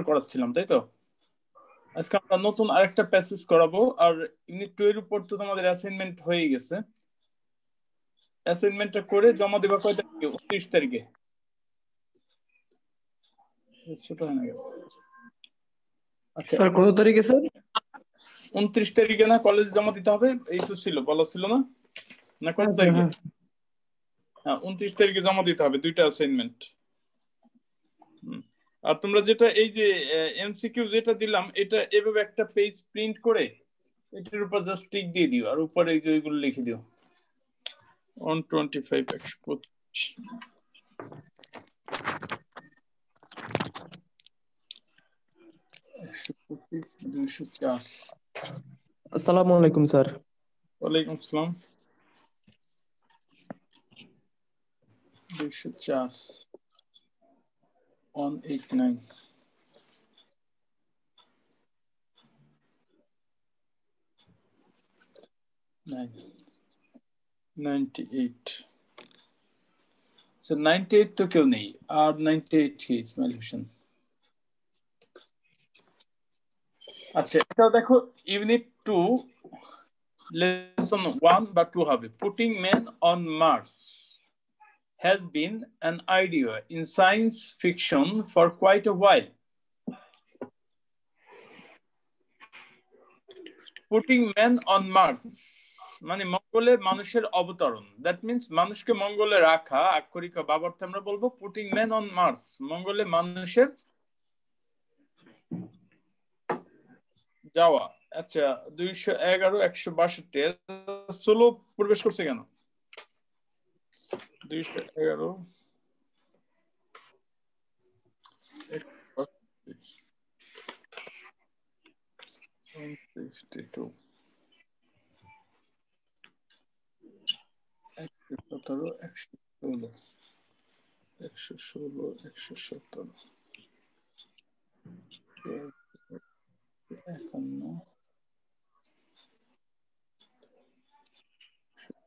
করাচ্ছিলাম, তাই তো? আজকে আমরা নতুন আরেকটা প্যাসেজ করাবো। আর ইউনিট 2 এর উপর তো তোমাদের অ্যাসাইনমেন্ট হয়ে গেছে। অ্যাসাইনমেন্টটা করে জমা দেবা কয় তারিখে? 29 তারিখে। ছোট হয় না কেন? আচ্ছা, স্যার কত তারিখে স্যার? 29 তারিখে না কলেজে জমা দিতে হবে, এই তো ছিল, বলা ছিল না? না কত তারিখে? হ্যাঁ, 29 তারিখে জমা দিতে হবে দুইটা অ্যাসাইনমেন্ট। আর তোমরা যেটা এই যে এমসিকিউ যেটা দিলাম, এটা এভাবে একটা পেজ প্রিন্ট করে এটার উপর জাস্ট টিক দিয়ে দিও, আর উপরে এই যে এগুলো লিখে দিও 125 125 204। আসসালামু আলাইকুম স্যার। ওয়ালাইকুম আসসালাম। 204 189 98। So 98 তো কেউ নেই, আর 98 কি ইসমাইল হোসেন। আচ্ছা, এটা দেখো ইউনিট 2 লেসন 1 বা 2 হবে। Putting man on Mars has been an idea in science fiction for quite a while. Putting man on Mars মানে মঙ্গলে মানুষের অবতরণ। দ্যাট মিন্স মানুষকে মঙ্গলে রাখা, আক্ষরিক বাবার্থে আমরা বলবো পুটিং ম্যান অন মার্স, মঙ্গলে মানুষের যাওয়া। আচ্ছা, 211 162 সোলো প্রবেশ করছে কেন? 211 162 117 116 116 117 51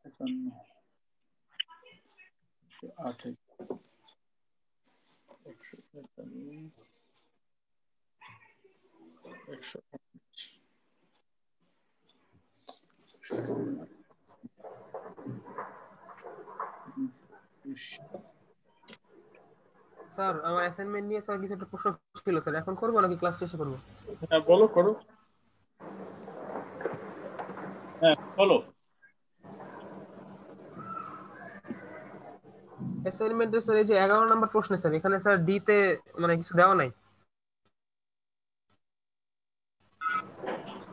51 28 151 স্যার আমার অ্যাসাইনমেন্ট নিয়ে স্যার কিছু একটা প্রশ্ন ছিল স্যার, এখন করবো নাকি ক্লাস শেষে করবো? হ্যাঁ বলো, করো। হ্যাঁ বলো। অ্যাসাইনমেন্টে স্যার এই যে 11 নাম্বার প্রশ্ন স্যার, এখানে স্যার ডি তে মানে কিছু দেওয়া নাই।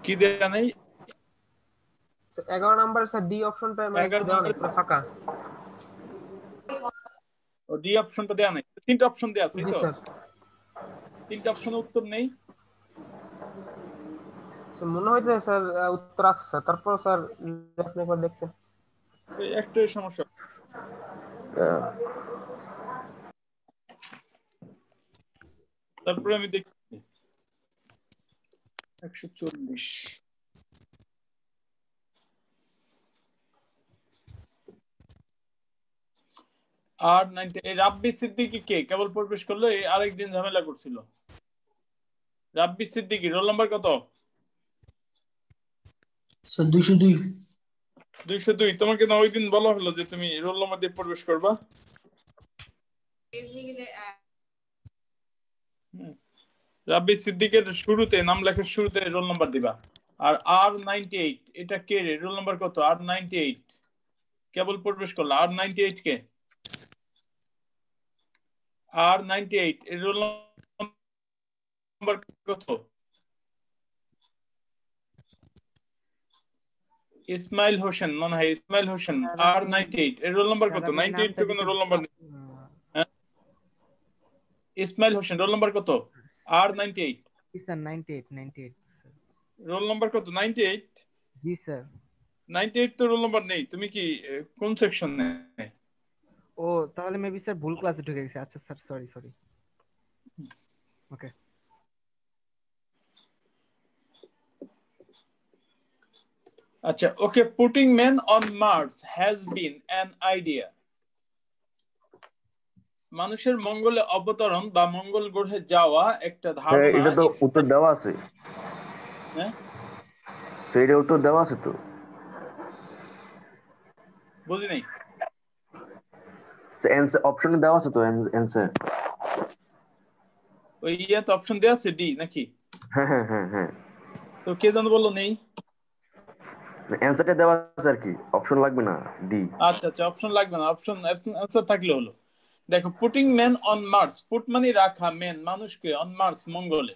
কি দেয়া নাই? 11 নাম্বার স্যার ডি অপশনটা মানে কিছু দেওয়া নাই, পুরো ফাঁকা। ও ডি অপশনটা দেয়া নাই, তিনটা অপশন দেয়া আছে জি তো? স্যার। তিনটা অপশনের উত্তর নেই। মনে হইতে স্যার উত্তর আছে স্যার, তারপর স্যার আপনি একবার দেখতেন। একটাই সমস্যা। তারপরে আমি দেখি 140 আর 90। এই রাব্বি সিদ্দিকী কে কেবল প্রবেশ করলো, এই আরেকদিন ঝামেলা করছিল। রাব্বি সিদ্দিকী রোল নাম্বার কত? স্যার 202। 202। তোমাকে না ওই দিন বলা হলো যে তুমি রোল নাম্বার দিয়ে প্রবেশ করবা। রাব্বি সিদ্দিকের শুরুতে, নাম লেখার শুরুতে রোল নাম্বার দিবা। আর R98 এটা কে রে? রোল নাম্বার কত? R98 কেবল প্রবেশ করলো। R98 কে? R98 এর রোল নাম্বার কত? ইসমাইল হোসেন মনে হয়, ইসমাইল হোসেন। R98 এর রোল নাম্বার কত? 98 তো কোনো রোল নাম্বার নেই। ইসমাইল হোসেন রোল নাম্বার কত? R98 স্যার 98 রোল নাম্বার কত? 98। জি স্যার। 98 তো রোল নাম্বার নেই। তুমি কি কোন সেকশনে? ও তাহলে মেবি স্যার ভুল ক্লাসে ঢুকে গেছে। আচ্ছা স্যার, সরি। ওকে। আচ্ছা okay, putting man on Mars has been an idea মানুষের মঙ্গলে অবতরণ বা মঙ্গল গ্রহে যাওয়া একটা হ্যাঁ, ধারণা। এটা তো উত্তর দেওয়া আছে। হ্যাঁ, সেইটা উত্তর দেওয়া আছে তো। বুঝি নাই। অপশনে দেওয়া আছে তো অ্যান্সার। ওই ইয়াতে অপশন দেওয়া আছে ডি নাকি? হ্যাঁ হ্যাঁ হ্যাঁ হ্যাঁ, তো কে যেন বললো নেই। অ্যান্সারটা দেওয়া আছে আর কি, অপশন লাগবে না ডি। আচ্ছা আচ্ছা, অপশন লাগবে না, অপশন অ্যান্সার থাকলে হলো। দেখো, putting man on Mars, put মানে রাখা, ম্যান মানুষকে, অন মার্স মঙ্গলে,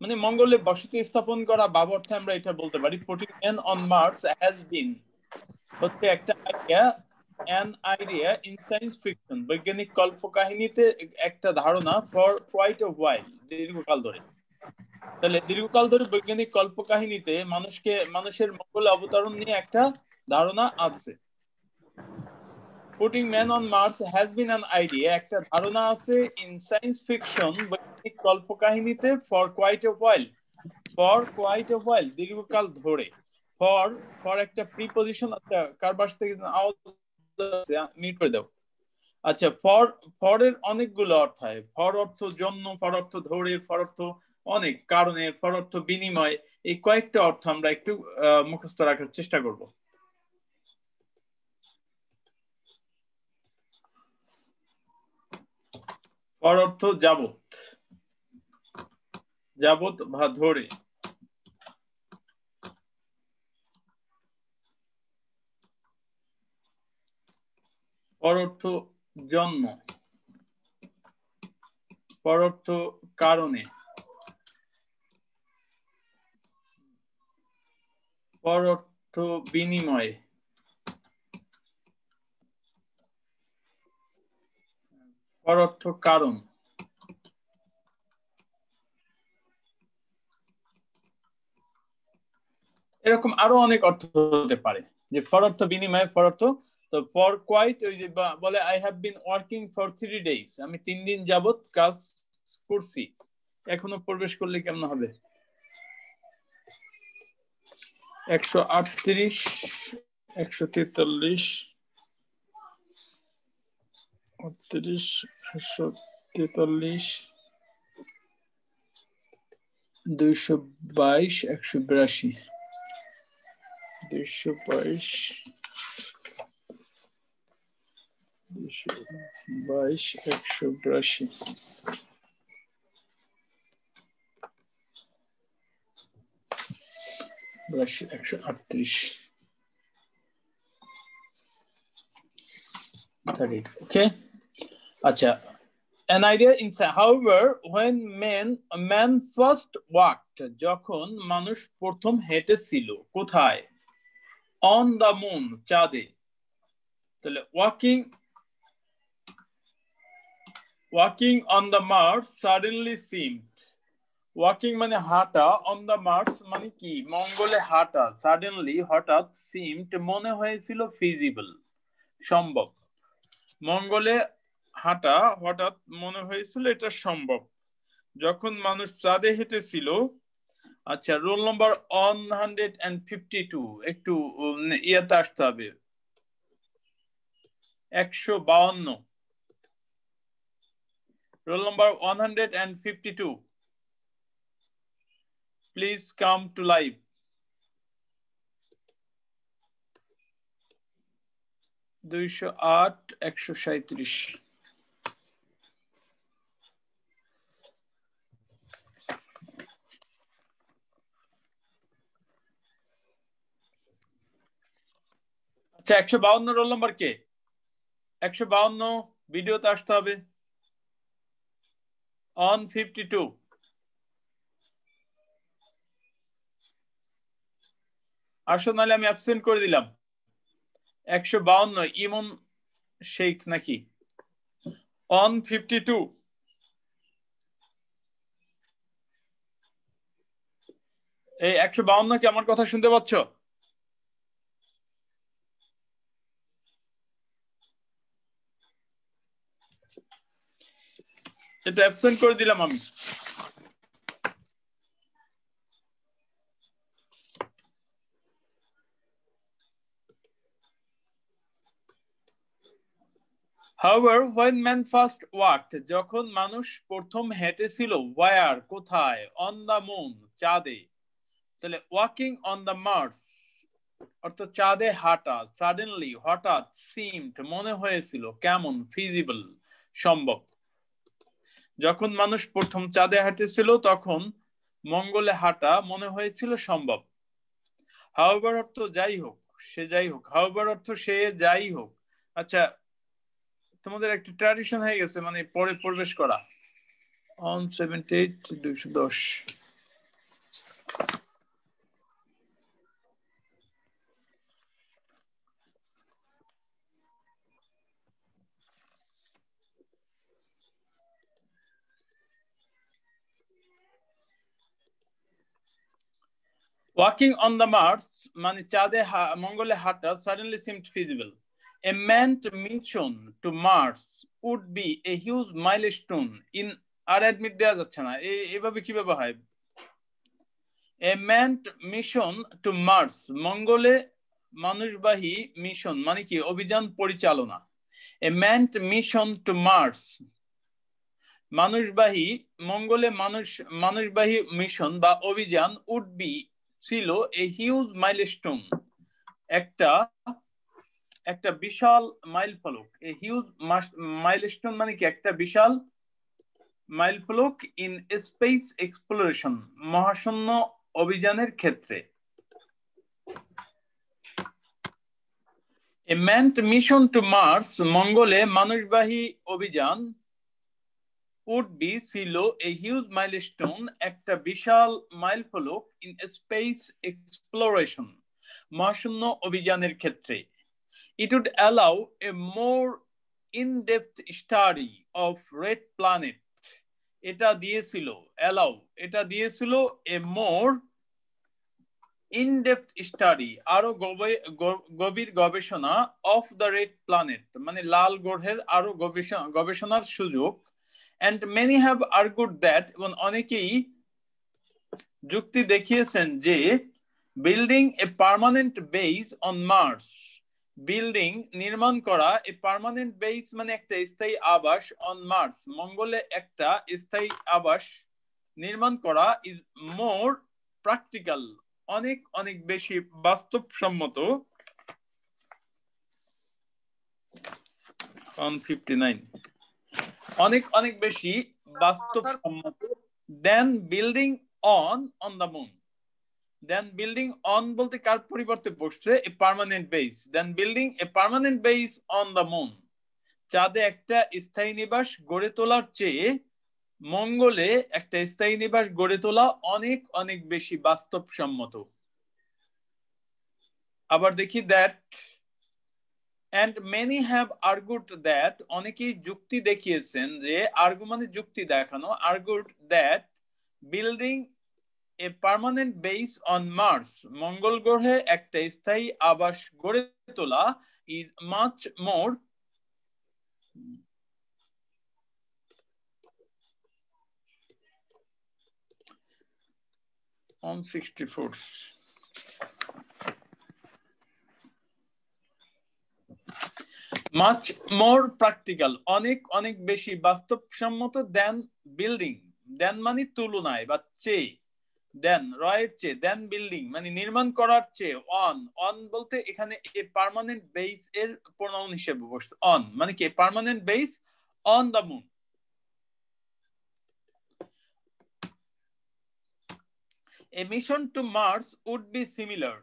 মানে মঙ্গলে বসতি স্থাপন করা ভাব অর্থে আমরা এটা বলতে পারি। Putting man on Mars has been হচ্ছে একটা idea, an idea in science fiction, বৈজ্ঞানিক কল্পকাহিনীতে একটা ধারণা, ফর কোয়াইট এ হোয়াইল, দীর্ঘকাল ধরে। তাহলে দীর্ঘকাল ধরে বৈজ্ঞানিক কল্পকাহিনীতে মানুষের মঙ্গলে অবতরণ নিয়ে একটা ধারণা আছে। Putting man on Mars has been an idea, একটা ধারণা আছে in science fiction, বৈজ্ঞানিক কল্পকাহিনীতে, for quite a while, দীর্ঘকাল ধরে। for একটা প্রিপজিশন, আচ্ছা কার পাশ থেকে মিট করে দাও। আচ্ছা, for এর অনেকগুলো অর্থ হয়। for অর্থ জন্য, for অর্থ ধরে, for অর্থ অনেক কারণে, for অর্থ বিনিময়। এই কয়েকটা অর্থ আমরা একটু মুখস্থ রাখার চেষ্টা করব। for অর্থ যাবত, যাবত বা ধরে। for অর্থ জন্ম, for অর্থ কারণে, for অর্থ বিনিময়, for অর্থ কারণ। এরকম আরো অনেক অর্থ হতে পারে, যে for অর্থ বিনিময়, for অর্থ। তো for quite, ওই যে বলে I have been working for 3 days, আমি 3 দিন যাবত কাজ করছি। এখনো প্রবেশ করলে কেমন হবে? 138, 143, 38, 143, 222, 182, 222, 222, 182, 138। Okay, আচ্ছা। An idea inside, however, when man first walked, যখন মানুষ প্রথম হেঁটেছিল, কোথায়? On the moon, চাঁদে। তাহলে walking on the Mars suddenly seemed, walking মানে হাঁটা, on the Mars মানে কি, মঙ্গলে হাঁটা, suddenly হঠাৎ, seemed মনে হয়েছিল, feasible সম্ভব। মঙ্গলে হাঁটা হঠাৎ মনে হয়েছিল এটা সম্ভব, যখন মানুষ চাঁদে হেঁটেছিল। আচ্ছা, রোল নম্বর 152, একটু ইয়াতে আসতে হবে, 152, roll number 152, please come to live. 208, 137। আচ্ছা, 152 রোল নম্বর কে? 152 ভিডিওতে আসতে হবে। 152, আসো, নাহলে আমি অ্যাবসেন্ট করে দিলাম। 152 ইমন শেখ নাকি? 152, এই 152 কি আমার কথা শুনতে পাচ্ছ? এটা অ্যাবসেন্ট করে দিলাম আমি। However, when man first walked, যখন মানুষ প্রথম হেঁটেছিল, where কোথায়, on the moon চাঁদে, তাহলে walking on the Mars অর্থাৎ চাঁদে হাঁটা, suddenly হঠাৎ, seemed মনে হয়েছিল, কেমন, feasible সম্ভব। যখন মানুষ প্রথম চাঁদে হাঁটেছিল তখন মঙ্গলে হাঁটা মনে হয়েছিল সম্ভব। However অর্থ যাই হোক, সে যাই হোক, however অর্থ সে যাই হোক। আচ্ছা, তোমাদের একটা ট্র্যাডিশন হয়ে গেছে মানে পরে প্রবেশ করা। on 78 210 Walking on the Mars মানে চাঁদে মঙ্গলে হাঁটা suddenly seemed feasible. A manned mission to Mars would be a huge milestone in আর অ্যাডমিট দেওয়া যাচ্ছে না, এভাবে কিভাবে হয়? A manned mission to Mars মঙ্গলে মানুষবাহী মিশন মানে কি অভিযান পরিচালনা। A manned mission to Mars মানুষবাহী মঙ্গলে মানুষবাহী মিশন বা অভিযান would be ছিল a huge milestone একটা বিশাল মাইল ফলক। a huge milestone মানে কি একটা বিশাল মাইল ফলক in space exploration মহাশূন্য অভিযানের ক্ষেত্রে। A manned mission to Mars মঙ্গলে মানুষবাহী অভিযান would be ছিল a huge milestone একটা বিশাল মাইল ফলক in space exploration মহাশূন্য অভিযানের ক্ষেত্রে। It would allow a more in-depth study of red planet এটা দিয়েছিল a more in-depth study আরো গভীর গবেষণা of the red planet মানে লাল গ্রহের আরো গবেষণার সুযোগ। And many have argued that এবং অনেকেই যুক্তি দেখিয়েছেন যে building a permanent base on Mars building নির্মাণ করা a permanent base মানে একটা স্থায়ী আবাস on Mars মঙ্গলে একটা স্থায়ী আবাস নির্মাণ করা is more practical অনেক বেশি বাস্তবসম্মত। on 59 অনেক বেশি বাস্তবসম্মত than building on the moon। Then building on বলতে কার পরিবর্তে বসছে a permanent base, then building a permanent base on the moon চাঁদে একটা স্থায়ী নিবাস গড়ে তোলার চেয়ে মঙ্গলে একটা স্থায়ী নিবাস গড়ে তোলা অনেক বেশি বাস্তবসম্মত। আবার দেখি that and many have argued that অনেকেই যুক্তি দেখিয়েছেন যে argue মানে যুক্তি দেখানো argued that building a permanent base on Mars মঙ্গল গ্রহে একটা স্থায়ী আবাস গড়ে তোলা is much more on 64 much more practical অনেক বেশি বাস্তবসম্মত than building than মানে তুলনায় বা চেয়ে দেন রাইট চেয়ে দেন বিল্ডিং মানে নির্মাণ করার চেয়ে অন বলতে এখানে এ পার্মানেন্ট বেস এর প্রোনাউন হিসেবে বসছে অন মানে কি permanent base on the moon. A mission to Mars would be similar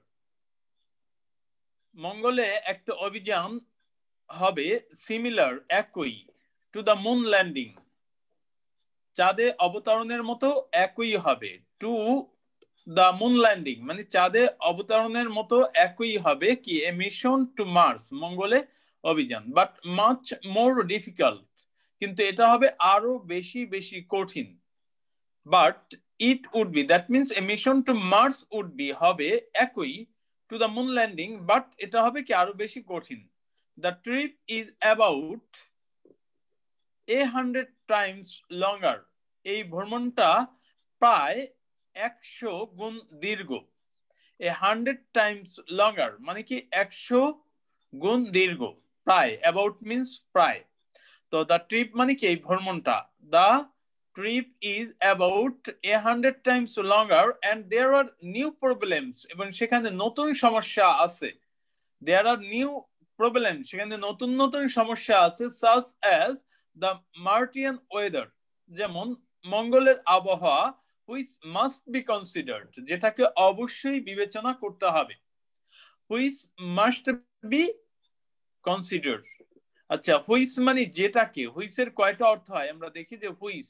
মঙ্গলে একটা অভিযান হবে সিমিলার একই টু দ্য মুন ল্যান্ডিং চাঁদে অবতরণের মতো একই হবে টু দ্য মুন ল্যান্ডিং মানে চাঁদে অবতরণের মতো একই হবে কি এ মিশন টু মার্স মঙ্গলে অভিযান বাট মাচ মোর ডিফিকাল্ট কিন্তু এটা হবে আরো বেশি কঠিন but it would be that means a mission to Mars would be হবে একই to the moon landing but এটা হবে কি আরো বেশি কঠিন। The trip is about 100 times longer এই ভ্রমণটা প্রায় 100 গুণ দীর্ঘ 100 times longer মানে কি 100 গুণ দীর্ঘ প্রায় about means প্রায় তো দ্য ট্রিপ মানে কি এই ভ্রমণটা, the trip is about 100 times longer and there are new problems, এবং সেখানে নতুন সমস্যা আছে। দেয়ার আর নিউ প্রবলেম, সেখানে নতুন নতুন সমস্যা আছে। সাচ অ্যাজ দ্য মার্টিয়ান ওয়েদার, যেমন মঙ্গলের আবহাওয়া, হুইচ মাস্ট বি কনসিডার্ড, যেটাকে অবশ্যই বিবেচনা করতে হবে। Which must be considered. আচ্ছা, হুইচ মানে যেটাকে, হুইচের কয়টা অর্থ হয় আমরা দেখি যে হুইচ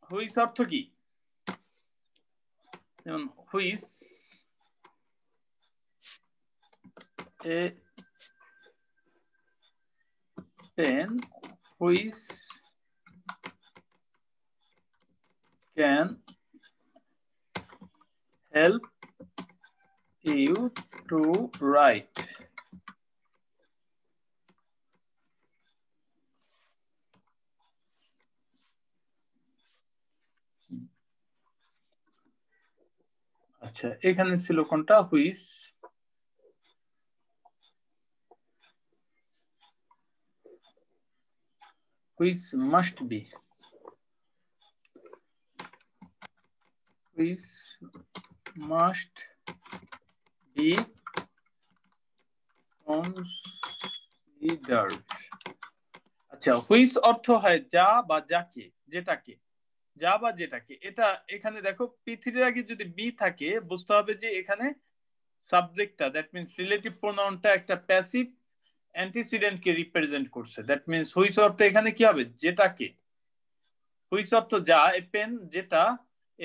হুইচ অর্থ কি? যেমন which a pen which can help you to write. আচ্ছা, এখানে ছিল কোনটা? Which which must be, which must be considered. আচ্ছা, হুইচ অর্থ হয় যা বা যাকে, যেটাকে, যা বা যেটাকে। এটা এখানে দেখো পৃথিবীর আগে যদি বি থাকে বুঝতে হবে যে এখানে সাবজেক্টটা, দ্যাট মিন্স রিলেটিভ প্রোনাউনটা একটা প্যাসিভ অ্যান্টিসিডেন্টকে রিপ্রেজেন্ট করছে। দ্যাট মিন্স হুইচ অর্থ এখানে কি হবে? যেটাকে। হুইচ অর্থ যা, এ পেন যেটা,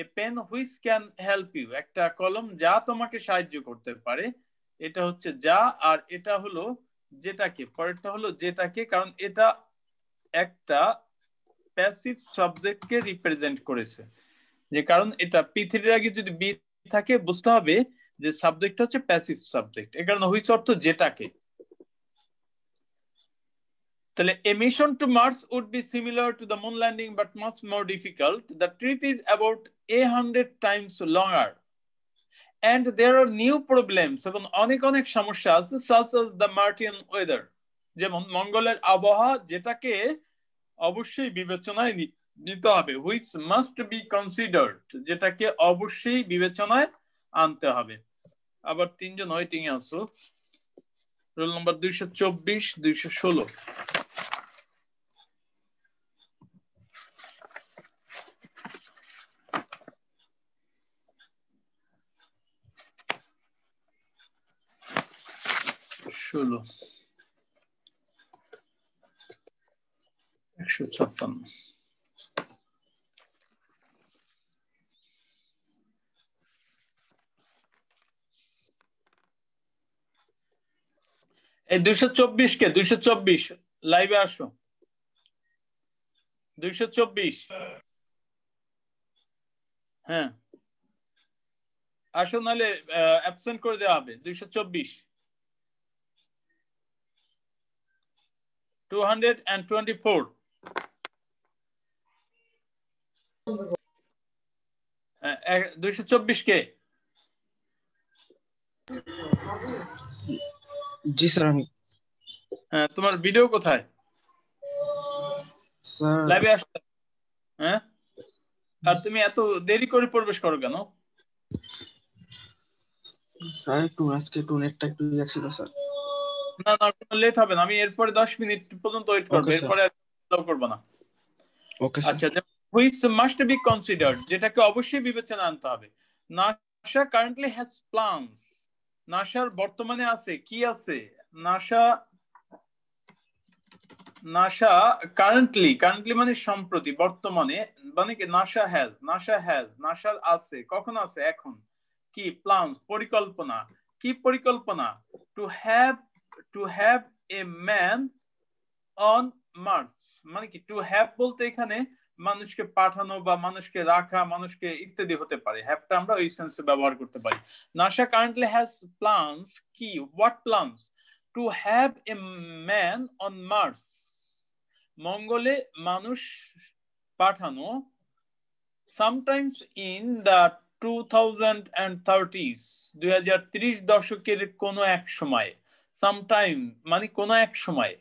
a pen which can help you একটা কলম যা তোমাকে সাহায্য করতে পারে, এটা হচ্ছে যা। আর এটা হলো যেটাকে, পরেরটা হলো যেটাকে, কারণ এটা একটা প্যাসিভ সাবজেক্টকে রিপ্রেজেন্ট করেছে। যে কারণ এটা পৃথিবীর আগে যদি বি থাকে বুঝতে হবে যে সাবজেক্ট হচ্ছে প্যাসিভ সাবজেক্ট, এই কারণে হুইচ অর্থ যেটাকে। তাহলে a mission to Mars would be similar to the moon landing but much more difficult. The trip is about 100 times longer and there are new problems, এবং অনেক অনেক সমস্যা আছে, such as the Martian weather, যেমন মঙ্গলের আবহাওয়া, যেটাকে অবশ্যই বিবেচনায় নিতে হবে। which must be considered, যেটাকে অবশ্যই বিবেচনায় আনতে হবে। আবার তিনজন ওয়েটিং এ আছো, রোল নাম্বার 224, 216। ষোলো 156। এই 224 কে, 224 লাইভে আসো। 224, হ্যাঁ আসো, নাহলে অ্যাবসেন্ট করে দেওয়া হবে। 224, 224, 224 কে? জি স্যার আমি। হ্যাঁ, তোমার ভিডিও কোথায়? স্যার লাইভে আসো। হ্যাঁ, আর তুমি এত দেরি করে প্রবেশ করো কেন? স্যার একটু আজকে একটু নেটটা একটু ইয়ে ছিল স্যার। না না, কোনো লেট হবে না, আমি এরপরে 10 মিনিট পর্যন্ত ওয়েট করবো, Okay, sir. এরপরে আর করবো না। Okay sir. আচ্ছা, which must be considered, যেটাকে অবশ্যই বিবেচনা আনতে হবে। NASA currently has plans, নাসার বর্তমানে আছে কি আছে? নাসা কারেন্টলি, কারেন্টলি মানে সম্প্রতি, বর্তমানে মানে কি নাসার আছে, কখন আছে? এখন। কি? প্ল্যানস, পরিকল্পনা। কি পরিকল্পনা? To have a man on Mars, মানে কি টু হ্যাভ বলতে এখানে মানুষকে পাঠানো বা মানুষকে রাখা, মানুষকে ইত্যাদি হতে পারে। হ্যাভটা আমরা ওই সেন্সে ব্যবহার করতে পারি। নাসা কারেন্টলি হ্যাজ প্ল্যানস, কি what plans, to have a man on Mars, মঙ্গলে মানুষ পাঠানো, sometimes in the 2030s, 2030 দশকের কোনো এক সময়, sometime মানে কোনো এক সময়।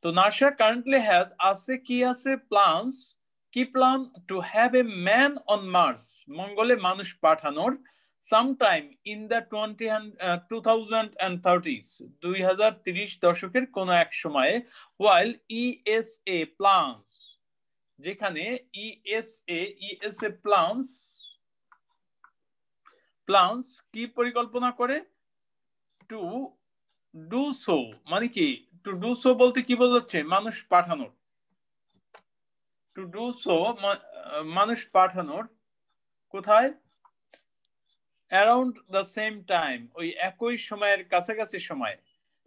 তো নাসা কারেন্টলি হ্যাজ আছে, কি আছে, প্ল্যানস, কি plan, to have a man on Mars, মঙ্গলে মানুষ পাঠানোর, সামটাইম ইন দ্য 2030s, 2030 দশকের কোনো এক সময়ে, while ESA plans, যেখানে ESA plans কি পরিকল্পনা করে, টু ডু সো, মানে কি, টু ডু সো বলতে কি বোঝাচ্ছে, মানুষ পাঠানোর, টু ডু সো মানুষ পাঠানোর, কোথায়, অ্যারাউন্ড দ্য সেম টাইম, ওই একই সময়ের কাছাকাছি সময়,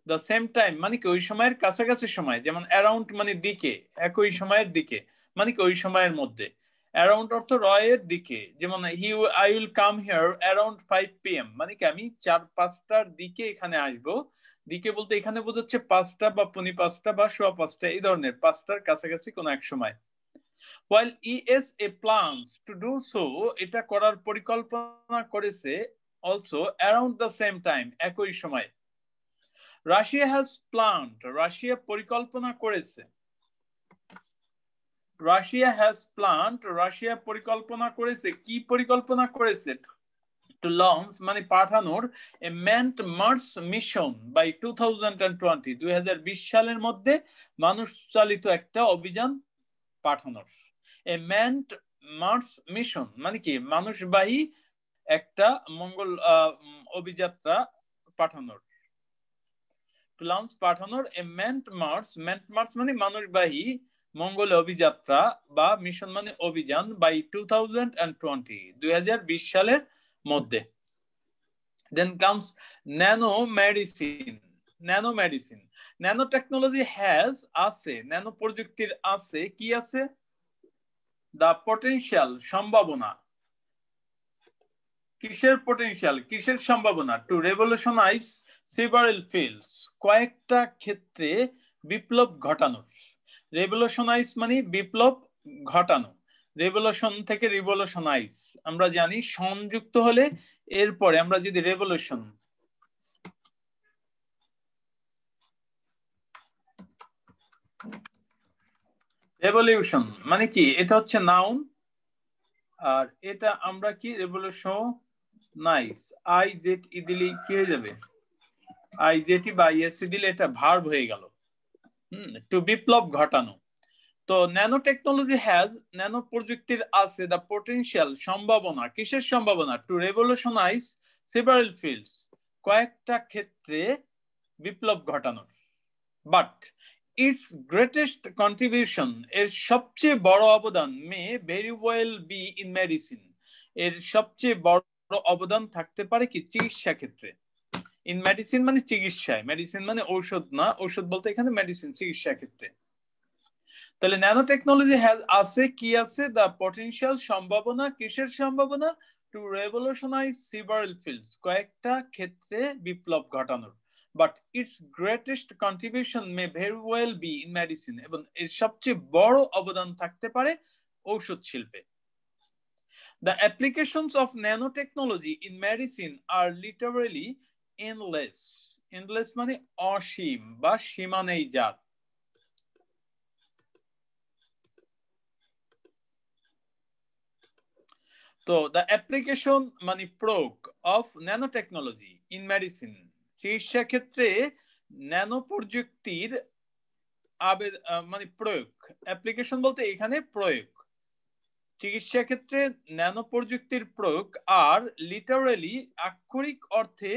দ্য সেম টাইম মানে কি ওই সময়ের কাছাকাছি সময়, যেমন অ্যারাউন্ড মানে দিকে, একই সময়ের দিকে মানে কি ওই সময়ের মধ্যে, অ্যারাউন্ড অর্থ রয়ের দিকে, যেমন I will come here around 5 PM, মানে কি আমি 4-5টার দিকে এখানে আসবো। দিকে বলতে এখানে বোঝাচ্ছে 5টা বা 5:45 বা 5:15, এই ধরনের 5টার কাছাকাছি কোনো এক সময়। While ESA plans to do so, এটা করার পরিকল্পনা করেছে also around the same time, একই সময়। Russia has planned, রাশিয়া পরিকল্পনা করেছে, রাশিয়া has planned, রাশিয়া পরিকল্পনা করেছে, কি পরিকল্পনা করেছে, to launch মানে পাঠানোর, a manned Mars mission by 2020, 2020 সালের মধ্যে মানুষ চালিত একটা অভিযান পাঠানোর। A manned Mars mission মানে কি মানুষবাহী একটা মঙ্গল অভিযাত্রা পাঠানোর, to launch পাঠানোর, a manned Mars মানে মানুষবাহী মঙ্গল অভিযাত্রা বা মিশন মানে অভিযান, by 2020, 2020 সালের মধ্যে। Then comes nanomedicine, nanotechnology has আছে, ন্যানো প্রযুক্তির আছে, কি আছে, the potential, সম্ভাবনা, কিসের potential, কিসের সম্ভাবনা, to revolutionize several fields, কয়েকটা ক্ষেত্রে বিপ্লব ঘটানো, revolutionize মানে বিপ্লব ঘটানো, রেভলিউশন থেকে রিভলিউশনাইজ, আমরা জানি সংযুক্ত হলে এরপরে আমরা যদি রেভলিউশন, রেভলিউশন মানে কি, এটা হচ্ছে নাউন, আর এটা আমরা কি রেভলিউশনাইজ, IZE দিলে কি হয়ে যাবে, IZE বা ISE দিলে এটা ভার্ব হয়ে গেল, টু বিপ্লব ঘটানো। তো ন্যানো টেকনোলজি হ্যাজ, ন্যানো প্রযুক্তির আছে, দ্য পোটেনশিয়াল, সম্ভাবনা, কিসের সম্ভাবনা, টু রেভলিউশনাইজ সেভারাল ফিল্ডস, কয়েকটা ক্ষেত্রে বিপ্লব ঘটানোর, বাট ইটস গ্রেটেস্ট কন্ট্রিবিউশন, এর সবচেয়ে বড় অবদান, may very well be in medicine, এর সবচেয়ে বড় অবদান থাকতে পারে কি চিকিৎসা ক্ষেত্রে, ইন মেডিসিন মানে চিকিৎসায়, মেডিসিন মানে ঔষধ না, ঔষধ বলতে এখানে মেডিসিন, চিকিৎসা ক্ষেত্রে। তাহলে ন্যানো টেকনোলজি আছে, কি আছে, দ্য পটেনশিয়াল, সম্ভাবনা, কিসের সম্ভাবনা, টু রেভলিউশনাইজ সেভারাল ফিল্ডস, কয়েকটা ক্ষেত্রে বিপ্লব ঘটানোর, but it's greatest contribution May very well be in medicine, এবং এর সবচেয়ে বড় অবদান থাকতে পারে ঔষধ শিল্পে। The applications of nanotechnology in medicine are literally endless, endless মানে অসীম বা সীমা নেই যার। তো the application মানে প্রয়োগ of nanotechnology in medicine, চিকিৎসা ক্ষেত্রে ন্যানো প্রযুক্তির মানে প্রয়োগ, অ্যাপ্লিকেশন বলতে এখানে প্রয়োগ, চিকিৎসা ক্ষেত্রে ন্যানো প্রযুক্তির প্রয়োগ, আর লিটারালি আক্ষরিক অর্থে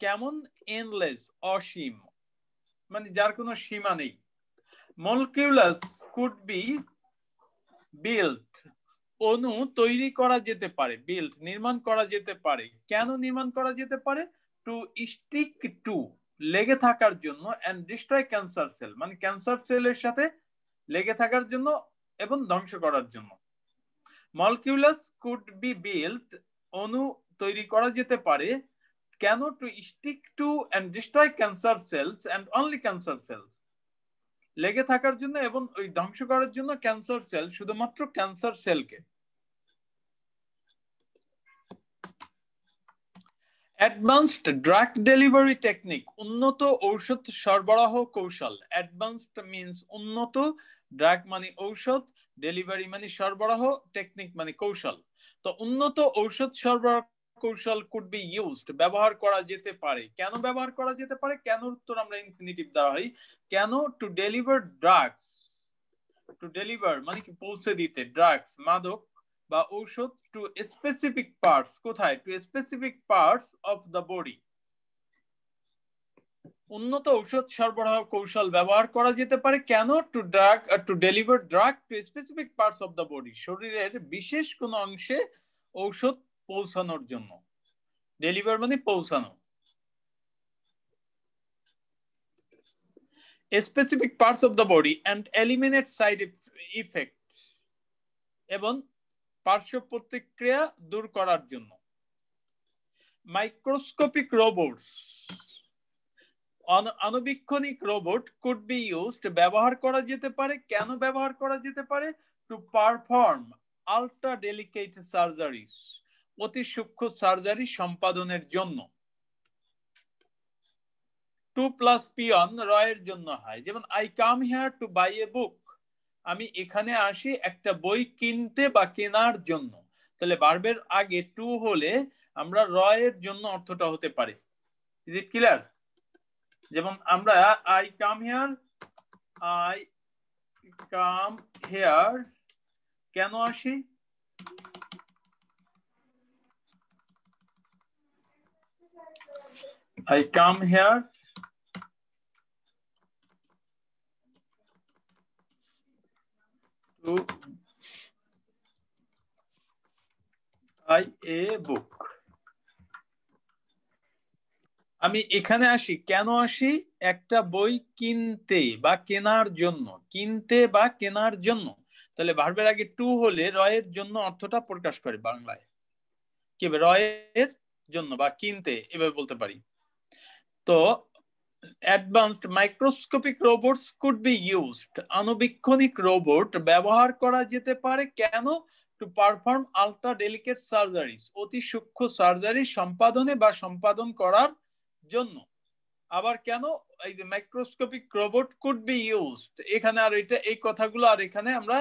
কেমন, এন্ডলেস অসীম, মানে যার কোনো সীমা নেই। মলিকিউলাস কুড বি বিল্ট, অণু তৈরি করা যেতে পারে, বিল্ড নির্মাণ করা যেতে পারে, কেন নির্মাণ করা যেতে পারে, টু স্টিক টু লেগে থাকার জন্য, এন্ড ডিস্ট্রয় ক্যান্সার সেল মানে ক্যান্সার সেলের সাথে লেগে থাকার জন্য, এবং ধ্বংস করার জন্য। মলিকিউলাস কুড বি বিল্ট, অণু তৈরি করা যেতে পারে কেন? To stick to and destroy cancer cells and only cancer cells, লেগে থাকার জন্য এবং ওই ধ্বংস করার জন্য ক্যান্সার সেল, শুধুমাত্র ক্যান্সার সেলকে। অ্যাডভান্সড ড্রাগ ডেলিভারি টেকনিক, উন্নত ঔষধ সরবরাহ কৌশল। অ্যাডভান্সড মিন্স উন্নত, ড্রাগ মানে ঔষধ, ডেলিভারি মানে সরবরাহ, টেকনিক মানে কৌশল। তো উন্নত ঔষধ সরবরাহ কৌশল কুড বি ইউজড, ব্যবহার করা যেতে পারে। কেন ব্যবহার করা যেতে পারে? কেন উত্তর আমরা ইনফিনিটিভ দেওয়া হয়। কেন? To deliver drugs, to deliver মানে কি পৌঁছে দিতে, ড্রাগস মাদক বা ঔষধ, টু স্পেসিফিক পার্টস, কোথায়? To specific parts of the body. উন্নত ঔষধ সরবরাহ কৌশল ব্যবহার করা যেতে পারে কেন? To drug, to deliver drug to specific parts of the body, শরীরের বিশেষ কোন অংশে ঔষধ পৌঁছানোর জন্য। ডেলিভার মানে পৌঁছানো। Specific parts of the body and eliminate side effects, এবং পার্শ্ব প্রতিক্রিয়া দূর করার জন্য। মাইক্রোস্কোপিক রোবটস, আণুবীক্ষণিক রোবট কুড বি ইউজড, ব্যবহার করা যেতে পারে। কেন ব্যবহার করা যেতে পারে? To perform ultra delicate surgeries, অতি সূক্ষ্ম সার্জারি সম্পাদনের জন্য। 2+P রয়ের জন্য হয়, যেমন I come here to buy a book, আমি এখানে আসি একটা বই কিনতে বা কেনার জন্য। তাহলে ভার্বের আগে টু হলে আমরা রয়ের জন্য অর্থটা হতে পারে। Is it clear? যেমন আমরা আই কাম হিয়ার কেন আসি? I come here to buy a book. আমি এখানে আসি কেন আসি? একটা বই কিনতে বা কেনার জন্য, কিনতে বা কেনার জন্য। তাহলে ভার্বের আগে টু হলে রয়ের জন্য অর্থটা প্রকাশ করে বাংলায়। কি রয়ের জন্য বা কিনতে, এভাবে বলতে পারি। তো advanced microscopic robots could be used, আণুবীক্ষণিক রোবট ব্যবহার করা যেতে পারে কেন? To perform ultra delicate surgeries, অতি সূক্ষ্ম সার্জারি সম্পাদনে বা সম্পাদন করার জন্য। আবার কেন? এই যে microscopic robot could be used, এখানে আর এটা এই কথাগুলো আর এখানে আমরা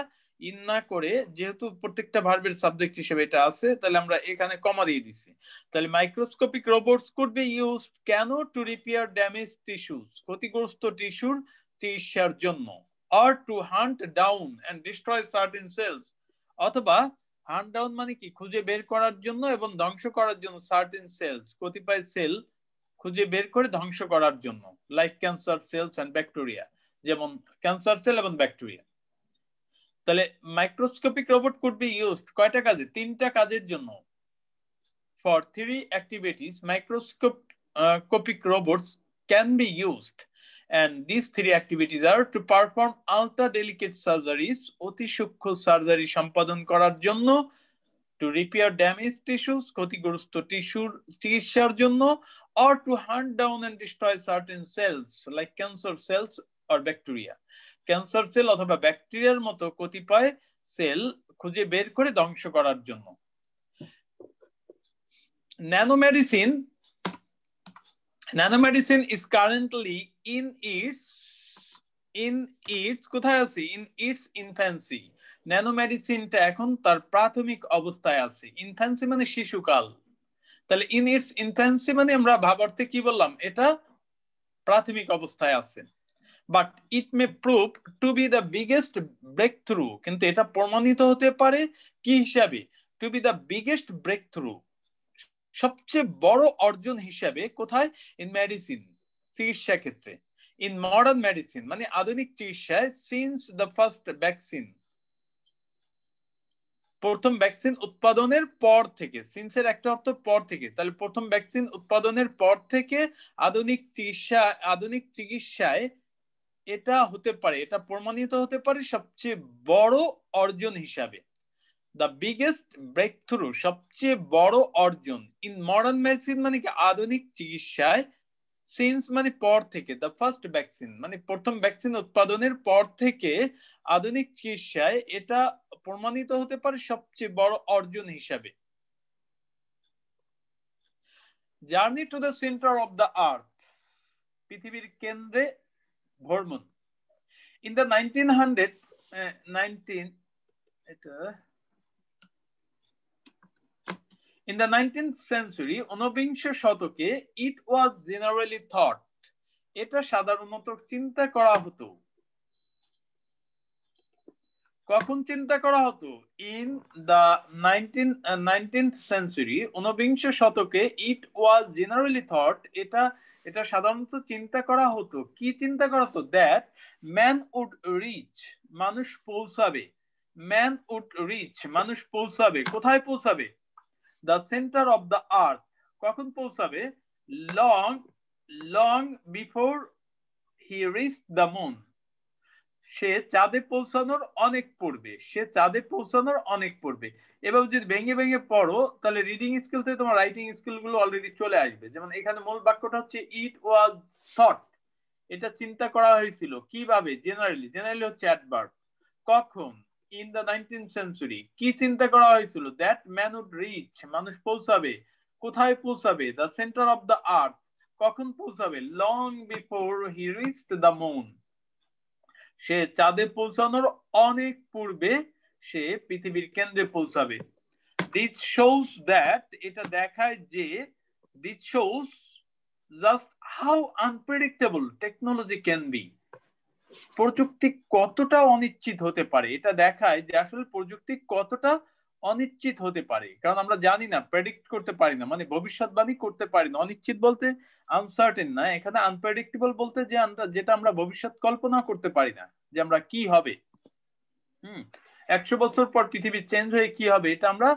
ইন না করে, যেহেতু প্রত্যেকটা ভার্বের সাবজেক্ট হিসেবে এটা আছে, তাহলে আমরা এখানে কমা দিয়ে দিছি। তাহলে microscopic robots could be used কেন? টু রিপেয়ার ড্যামেজ টিস্যুস, ক্ষতিগ্রস্ত টিস্যুর চিকিৎসার জন্য। Or to hunt down and destroy certain cells, অথবা হান্ট ডাউন মানে কি খুঁজে বের করার জন্য এবং ধ্বংস করার জন্য, সার্টেন সেলস কতিপয় সেল খুঁজে বের করে ধ্বংস করার জন্য, like cancer cells and bacteria, যেমন ক্যান্সার সেল এবং ব্যাকটেরিয়া। তাহলে microscopic robot could be used কয়টা কাজে? তিনটা কাজের জন্য। For 3 activities microscopic robots can be used, and these 3 activities are to perform ultra delicate surgeries, অতি সূক্ষ্ম সার্জারি সম্পাদন করার জন্য, to repair damaged tissues, ক্ষতিগ্রস্ত টিস্যুর চিকিৎসার জন্য, or to hunt down and destroy certain cells like cancer cells or bacteria, cancer cell অথবা ব্যাকটেরিয়ার মতো কতিপয় সেল খুঁজে বের করে ধ্বংস করার জন্য। Nanomedicine is currently in its কোথায় আছে? In its infancy. ন্যানোমেডিসিনটা এখন তার প্রাথমিক অবস্থায় আছে। ইনফ্যান্সি মানে শিশুকাল। তাহলে ইন ইটস ইনফ্যান্সি মানে আমরা ভাবার্থে কি বললাম? এটা প্রাথমিক অবস্থায় আছে। But it may prove to be the biggest breakthrough, কিন্তু এটা প্রমাণিত হতে পারে কি হিসাবে? To be the biggest breakthrough, সবচেয়ে বড় অর্জন হিসাবে। কোথায়? ইন মেডিসিন, চিকিৎসা ক্ষেত্রে। ইন মডার্ন মেডিসিন মানে আধুনিক চিকিৎসায়। সিন্স দ্য ফার্স্ট ভ্যাকসিন, প্রথম ভ্যাকসিন উৎপাদনের পর থেকে। সিন্সের একটা অর্থ পর থেকে, তাহলে প্রথম ভ্যাকসিন উৎপাদনের পর থেকে আধুনিক চিকিৎসায় এটা হতে পারে, এটা প্রমাণিত হতে পারে সবচেয়ে বড় অর্জন হিসাবে। দ্য বিগেস্ট ব্রেক থ্রু, সবচেয়ে বড় অর্জন ইন মডার্ন মেডিসিন মানে কি আধুনিক চিকিৎসায়, সিন্স মানে পর থেকে, দ্য ফার্স্ট ভ্যাকসিন মানে প্রথম ভ্যাকসিন উৎপাদনের পর থেকে আধুনিক চিকিৎসায় এটা প্রমাণিত হতে পারে সবচেয়ে বড় অর্জন হিসাবে। Journey to the centre of the আর্থ, পৃথিবীর কেন্দ্রে ভ্রমণ। ইন দ্য 19th century, ঊনবিংশ শতকে, it was generally thought, এটা সাধারণত চিন্তা করা হতো। কখন চিন্তা করা হতো? ইন দ্য 19th century, ঊনবিংশ শতকে, it was generally thought, এটা সাধারণত চিন্তা করা হতো। কি চিন্তা করা হতো? that man would reach, মানুষ পৌঁছাবে। man would reach, মানুষ পৌঁছাবে। কোথায় পৌঁছাবে? the center of the earth, কখন পৌঁছাবে? long before he reached the moon, সে চাঁদে পৌঁছানোর অনেক পূর্বে, সে চাঁদে পৌঁছানোর অনেক পূর্বে। এবার যদি ভেঙে ভেঙে পড়ো তাহলে রিডিং স্কিল থেকে তোমার রাইটিং স্কিল গুলো অলরেডি চলে আসবে। যেমন এখানে মূল বাক্যটা হচ্ছে ইট ওয়াজ থট, এটা চিন্তা করা হয়েছিল। কিভাবে? জেনারেলি হচ্ছে অ্যাডভার্ব। কখন? ইন দ্য 19th century, কি চিন্তা করা হয়েছিল? দ্যাট ম্যান উড রিচ, মানুষ পৌঁছাবে। কোথায় পৌঁছাবে? The centre of the earth, কখন পৌঁছাবে? Long before he reached the moon, সে চাঁদে পৌঁছানোর অনেক পূর্বে সে পৃথিবীর কেন্দ্রে পৌঁছাবে। দিস শোস দ্যাট, এটা দেখায় যে, this shows just how unpredictable technology can be, প্রযুক্তি কতটা অনিশ্চিত হতে পারে। এটা দেখায় যে আসলে প্রযুক্তি কতটা অনিশ্চিত হতে পারে, কারণ আমরা জানি না, প্রেডিক্ট করতে পারি না, মানে ভবিষ্যৎবাণী করতে পারি না। অনিশ্চিত বলতে আনসার্টেন না, এখানে আনপ্রেডিক্টেবল বলতে যে যেটা আমরা ভবিষ্যৎ কল্পনা করতে পারি না যে আমরা কি হবে। 100 বছর পর পৃথিবী চেঞ্জ হয়ে কি হবে এটা আমরা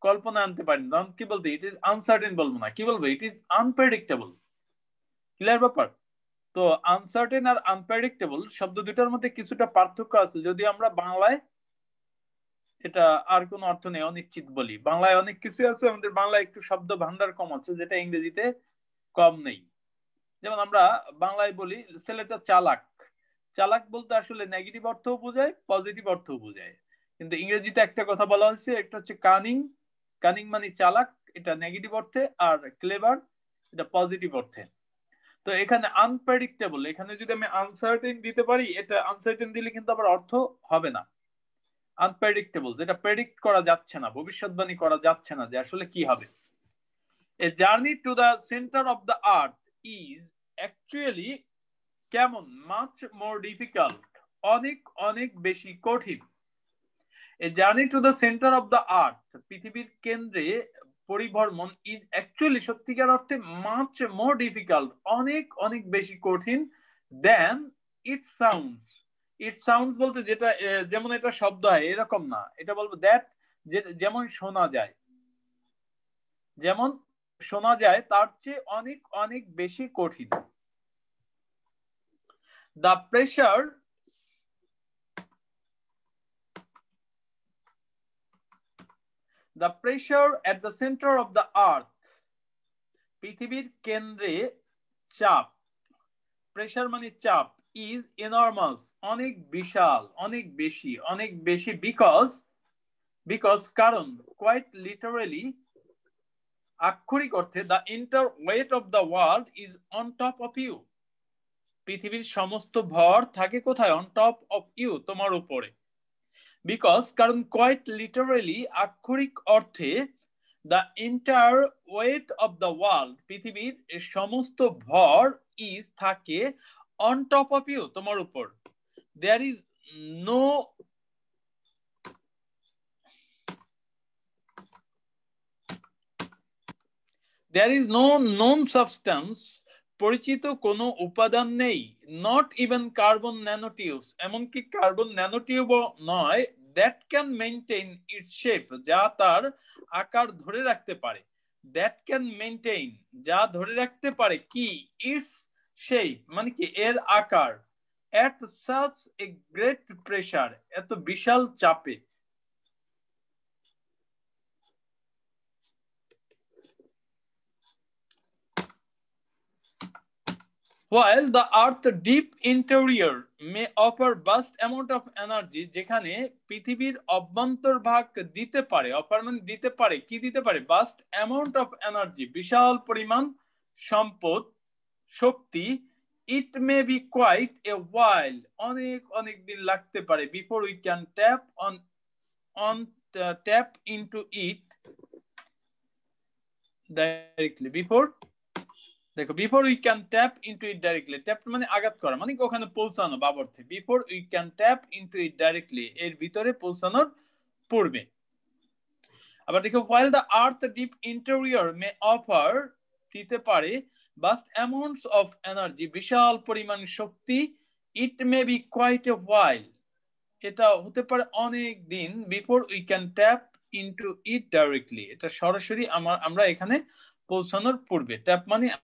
কল্পনা আনতে পারি না। কি বলতে? ইট ইজ আনসার্টেন বলবো না, কি বলবো? It is unpredictable. ক্লিয়ার ব্যাপার? তো আনসার্টেন আর আনপ্রেডিক্টেবল শব্দ দুটার মধ্যে কিছুটা পার্থক্য আছে, যদি আমরা বাংলায় এটা আর কোনো অর্থ নেই, অনিশ্চিত বলি। বাংলায় অনেক কিছু আছে, আমাদের বাংলায় একটু শব্দ ভান্ডার কম আছে, যেটা ইংরেজিতে কম নেই। যেমন আমরা বাংলায় বলি ছেলেটা চালাক, চালাক বলতে আসলে নেগেটিভ অর্থও বোঝায়, পজিটিভ অর্থও বোঝায়। কিন্তু ইংরেজিতে একটা কথা বলা হয়েছে, একটা হচ্ছে কানিং, কানিং মানে চালাক, এটা নেগেটিভ অর্থে, আর ক্লেভার এটা পজিটিভ অর্থে। তো এখানে আনপ্রেডিক্টেবল, এখানে যদি আমি আনসার্টেন দিতে পারি, এটা আনসার্টেন দিলে কিন্তু আবার অর্থ হবে না। আনপ্রেডিক্টেবল, যেটা প্রেডিক্ট করা যাচ্ছে না, ভবিষ্যৎবাণী করা যাচ্ছে না যে আসলে কি হবে। A journey to the centre of the earth is actually কেমন? মাচ মোর ডিফিকাল্ট, অনেক অনেক বেশি কঠিন। A journey to the centre of the আর্থ, পৃথিবীর কেন্দ্রে পরিভ্রমণ, ইজ অ্যাকচুয়ালি সত্যিকার অর্থে মাচ মোর ডিফিকাল্ট, অনেক অনেক বেশি কঠিন, দেন ইট সাউন্ডস। ইট সাউন্ডস বলতে যেটা যেমন এটা শব্দ হয় এরকম না, এটা বলবো দ্যাট, যেমন শোনা যায়, যেমন শোনা যায় তার চেয়ে অনেক অনেক বেশি কঠিন। The pressure at the center of the earth, পৃথিবীর কেন্দ্রে চাপ, প্রেসার মানে চাপ, is enormous, অনেক বিশাল, অনেক বেশি, অনেক বেশি, because কারণ, quite literally আক্ষরিক অর্থে, the entire weight of the world is on top of you, পৃথিবীর সমস্ত ভর থাকে কোথায়? on top of you, তোমার উপরে। বিকজ কারণ, কোয়াইট লিটারালি আক্ষরিক অর্থে, the entire weight of the world, পৃথিবীর সমস্ত ভর is থাকে on top of you, তোমার উপর। there is no known substance, পরিচিত কোনো উপাদান নেই, not even carbon nanotubes, এমনকি কার্বন ন্যানোটিউবও নয়, that can maintain its shape, যা তার আকার ধরে রাখতে পারে, that can maintain, যা ধরে রাখতে পারে কি? its shape মানে কি? এর আকার। at such a great pressure, এত বিশাল চাপে। While the Earth's deep interior may offer vast amount of energy, যেখানে পৃথিবীর অভ্যন্তরভাগ দিতে পারে, অফার মানে দিতে পারে, কি দিতে পারে? vast amount of energy, বিশাল পরিমাণ সম্পদ, শক্তি, it may be quite a while, অনেক দিন লাগতে পারে, before we can tap into it directly, before we can tap into it directly, tap মানে আঘাত করা, মানে ওখানে পৌঁছানো বাবর্থে, before we can tap into it directly, এর ভিতরে পৌঁছানোর পূর্বে। আবার দেখো, while the earth deep interior may offer, দিতে পারে, vast amounts of energy, বিশাল পরিমাণ শক্তি, it may be quite a while, এটা হতে পারে অনেক দিন, before we can tap into it directly, এটা সরাসরি আমরা এখানে পৌঁছানোর পূর্বে। ট্যাপ মানে